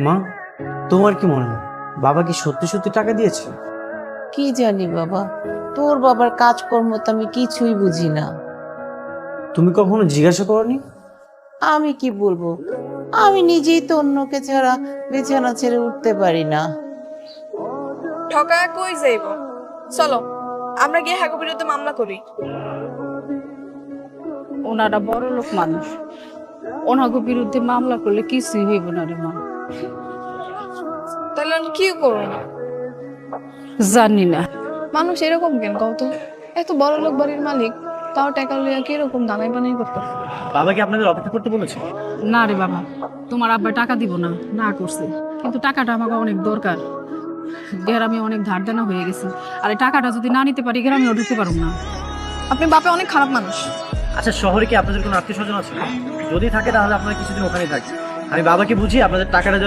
মা, তোমার কি মনে হয় বাবা কি সত্যি সত্যি টাকা দিয়েছে? কি জানি বাবা, তোর বাবার কাজকর্ম তো আমি কিছুই বুঝি না। তুমি কখনো জিজ্ঞাসা করনি? আমি কি বলবো, আমি নিজেই তো অন্যকে ছাড়া বিছানা ছেড়ে উঠতে পারি না। ঠকায় কই যাইব? চলো আমরা গিয়ে হ্যাগো বিরুদ্ধে মামলা করি। ওনারা বড় লোক মানুষ, ওনাকে বিরুদ্ধে মামলা করলে কিছুই হইব না রে মা। তাহলে আমি কি করবো? জানি না। মানুষ এরকম কেন কত? এত বড় লোক বাড়ির মালিক, তাও টাকা লইয়া কিরকম দানাই বানাই করতো। বাবা কি আপনাদের অপেক্ষা করতে বলেছে? না রে বাবা, তোমার আব্বা টাকা দিব না না করছে, কিন্তু টাকাটা আমাকে অনেক দরকার। গ্রামে অনেক ধার দেনা হয়ে গেছে, আর এই টাকাটা যদি না নিতে পারি গ্রামেও ঢুকতে পারবো না। আপনি বাপে অনেক খারাপ মানুষ। আচ্ছা, শহরে কি আপনাদের কোনো আত্মীয় স্বজন আছে? যদি থাকে তাহলে আপনারা কিছুদিন ওখানেই থাকবেন। আমি বাবাকে বুঝিয়ে আপনাদের টাকাটা